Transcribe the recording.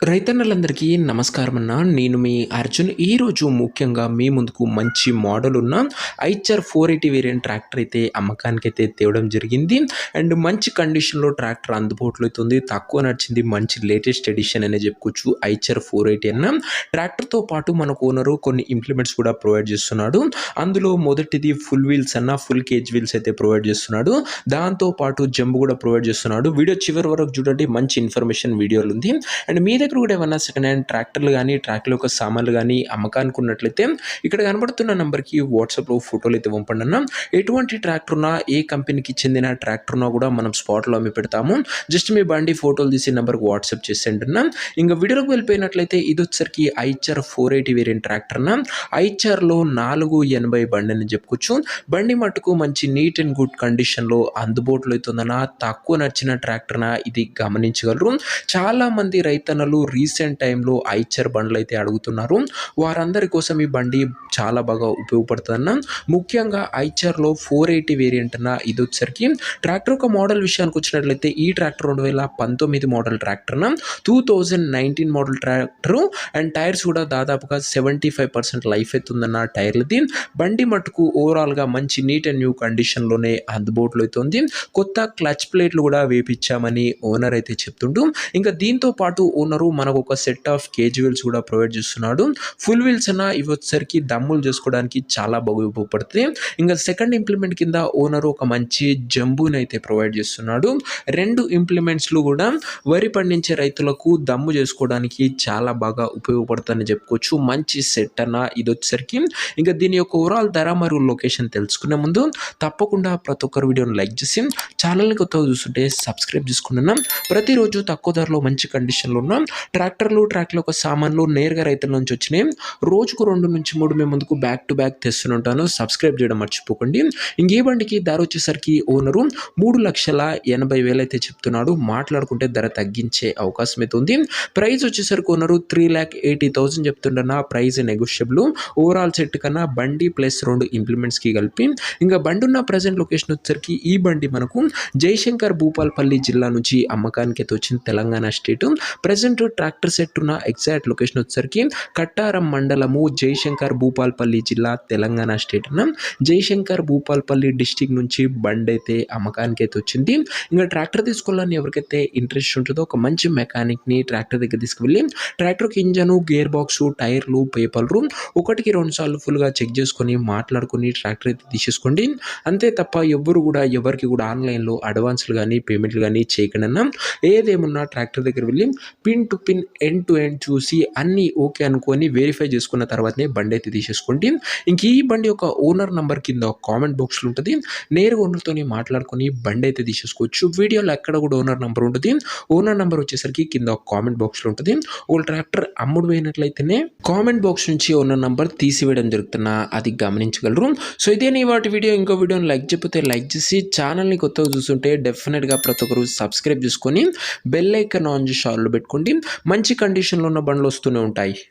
రైతన్నలందరికీ నమస్కారం అన్న. నేను మీ అర్జున్. ఈరోజు ముఖ్యంగా మీ ముందుకు మంచి మోడల్ ఉన్న ఐచర్ 480 వేరియంట్ ట్రాక్టర్ అయితే అమ్మకానికైతే తేవడం జరిగింది. అండ్ మంచి కండిషన్‌లో ట్రాక్టర్ అందుబాటులో అయితే ఉంది. తక్కువ నడిచింది, మంచి లేటెస్ట్ ఎడిషన్ అనే చెప్పుకోవచ్చు. ఐచర్ 480 అన్న. ట్రాక్టర్‌తో పాటు మనకు ఓనరు కొన్ని ఇంప్లిమెంట్స్ కూడా ప్రొవైడ్ చేస్తున్నాడు. అందులో మొదటిది ఫుల్ వీల్స్ అన్న, ఫుల్ కేజ్ వీల్స్ అయితే ప్రొవైడ్ చేస్తున్నాడు. దాంతో పాటు జంబ్ కూడా ప్రొవైడ్ చేస్తున్నాడు. వీడియో చివరి వరకు చూడండి, మంచి ఇన్ఫర్మేషన్ వీడియోలో ఉంది. అండ్ మీ దగ్గర కూడా ఏమన్నా సెకండ్ హ్యాండ్ ట్రాక్టర్లు కానీ ట్రాక్టర్ యొక్క సామాన్లు కానీ అమ్మకానికి ఉన్నట్లయితే ఇక్కడ కనబడుతున్న నెంబర్కి వాట్సాప్లో ఫోటోలు అయితే పంపండి అన్న. ఎటువంటి ట్రాక్టర్ ఉన్నా, ఏ కంపెనీకి చెందిన ట్రాక్టర్ ఉన్నా కూడా మనం స్పాట్లో అమ్మి పెడతాము. జస్ట్ మీ బండి ఫోటోలు తీసి నెంబర్కి వాట్సాప్ చేసేయండి అన్న. ఇంకా వీడియోకి వెళ్ళిపోయినట్లయితే ఇది వచ్చరికి ఐచర్ 480 వేరియంట్ ట్రాక్టర్ అన్న. ఐచర్లో 480 బండి అని చెప్పుకోవచ్చు. బండి మట్టుకు మంచి నీట్ అండ్ గుడ్ కండిషన్లో అందుబాటులో అవుతుందన్న. తక్కువ నచ్చిన ట్రాక్టర్న ఇది గమనించగలరు. చాలా మంది రైతన్నలు రీసెంట్ టైంలో ఐచర్ బండ్లు అయితే అడుగుతున్నారు. వారందరి కోసం ఈ బండి చాలా బాగా ఉపయోగపడుతుందన్న. ముఖ్యంగా ఐచర్లో 480 వేరియంట్ అన్న. ఇది వచ్చరికి ట్రాక్టర్ యొక్క మోడల్ విషయానికి వచ్చినట్లయితే ఈ ట్రాక్టర్ 2019 మోడల్ ట్రాక్టర్ అన్న. 2019 మోడల్ ట్రాక్టర్. అండ్ టైర్స్ కూడా దాదాపుగా 75% లైఫ్ అవుతుందన్న టైర్లది. బండి మట్టుకు ఓవరాల్గా మంచి నీట్ అండ్ న్యూ కండిషన్లోనే అందుబాటులో అవుతుంది. కొత్త క్లచ్ ప్లేట్లు కూడా వేపించామని ఓనర్ అయితే చెప్తుంటూ, ఇంకా దీంతో పాటు ఓనరు మనకు ఒక సెట్ ఆఫ్ కేజ్ వీల్స్ కూడా ప్రొవైడ్ చేస్తున్నాడు. ఫుల్ వీల్స్ అన్న ఇవి వచ్చేసరికి దమ్ములు చేసుకోవడానికి చాలా బాగా ఉపయోగపడుతుంది. ఇంకా సెకండ్ ఇంప్లిమెంట్ కింద ఓనరు ఒక మంచి జంబుని అయితే ప్రొవైడ్ చేస్తున్నాడు. రెండు ఇంప్లిమెంట్స్లు కూడా వరి పండించే రైతులకు దమ్ము చేసుకోవడానికి చాలా బాగా ఉపయోగపడుతుందని చెప్పుకోవచ్చు. మంచి సెట్ అన్న ఇది వచ్చేసరికి. ఇంకా దీని యొక్క ఓవరాల్ ధర మరియు లొకేషన్ తెలుసుకునే ముందు తప్పకుండా ప్రతి ఒక్కరు వీడియోని లైక్ చేసి ఛానల్ని కొత్తగా చూస్తుంటే సబ్స్క్రైబ్ చేసుకున్నాం. ప్రతిరోజు తక్కువ ధరలో మంచి కండిషన్లో ఉన్న ట్రాక్టర్ల యొక్క సామాన్లు నేరుగా రైతుల నుంచి వచ్చినాయి. రోజుకు 2 నుంచి 3 మేము ముందుకు బ్యాక్ టు బ్యాక్ తెస్తుంటాను. సబ్స్క్రైబ్ చేయడం మర్చిపోకండి. ఇంకే బండికి ధర వచ్చేసరికి ఓనరు 3,80,000 అయితే చెప్తున్నాడు. మాట్లాడుకుంటే ధర తగ్గించే అవకాశం అయితే ఉంది. ప్రైస్ వచ్చేసరికి ఓనరు 3,80,000 చెప్తుండన్న. Price negotiable. ఓవరాల్ సెట్ కన్నా బండి ప్లస్ 2 ఇంప్లిమెంట్స్కి కలిపి. ఇంకా బండి ఉన్న ప్రజెంట్ లొకేషన్ వచ్చేసరికి ఈ బండి మనకు జయశంకర్ భూపాలపల్లి జిల్లా నుంచి అమ్మకానికి అయితే వచ్చింది, Telangana state. Present tractor set ఉన్న ఎగ్జాక్ట్ లొకేషన్ వచ్చేసరికి కట్టారం మండలము, జయశంకర్ భూపాలపల్లి జిల్లా, తెలంగాణ స్టేట్ అన్న. జయశంకర్ భూపాలపల్లి డిస్టిక్ నుంచి బండి అయితే అమ్మకానికి అయితే వచ్చింది. ఇంకా ట్రాక్టర్ తీసుకోవాలని ఎవరికైతే ఇంట్రెస్ట్ ఉంటుందో ఒక మంచి మెకానిక్ని ట్రాక్టర్ దగ్గర తీసుకువెళ్ళి ట్రాక్టర్కి ఇంజను, గేర్ బాక్స్, టైర్లు, పేపర్లు 1కి 2 సార్లు ఫుల్గా చెక్ చేసుకొని మాట్లాడుకొని ట్రాక్టర్ అయితే తీసేసుకోండి. అంతే తప్ప ఎవరికి కూడా ఆన్లైన్లో అడ్వాన్స్లు కానీ పేమెంట్లు కానీ చేయకుండా ఏదేమున్నా ట్రాక్టర్ దగ్గర వెళ్ళి pin to pin, end to end చూసి అన్నీ ఓకే అనుకొని వెరిఫై చేసుకున్న తర్వాతనే బండి అయితే తీసేసుకోండి. ఇంక ఈ బండి యొక్క ఓనర్ నెంబర్ కింద కామెంట్ బాక్స్లో ఉంటుంది. నేరుగా ఓనర్తో మాట్లాడుకొని బండి అయితే తీసేసుకోవచ్చు. వీడియోలో ఎక్కడ కూడా ఓనర్ నెంబర్ ఉంటుంది. ఓనర్ నెంబర్ వచ్చేసరికి కింద కామెంట్ బాక్స్లో ఉంటుంది. ఒక ట్రాక్టర్ అమ్ముడు పోయినట్లయితేనే కామెంట్ బాక్స్ నుంచి ఓనర్ నెంబర్ తీసివేయడం జరుగుతున్నా, అది గమనించగలరు. సో ఇదే వాటి వీడియో. ఇంకో వీడియోని లైక్ చెప్పితే లైక్ చేసి ఛానల్ని కొత్తగా చూస్తుంటే డెఫినెట్గా ప్రతి ఒక్కరు సబ్స్క్రైబ్ చేసుకొని బెల్ ఐకాన్ ఆన్ చేసి ఆన్లో పెట్టుకోండి. మంచి కండిషన్లో ఉన్న బండ్లు వస్తూనే ఉంటాయి.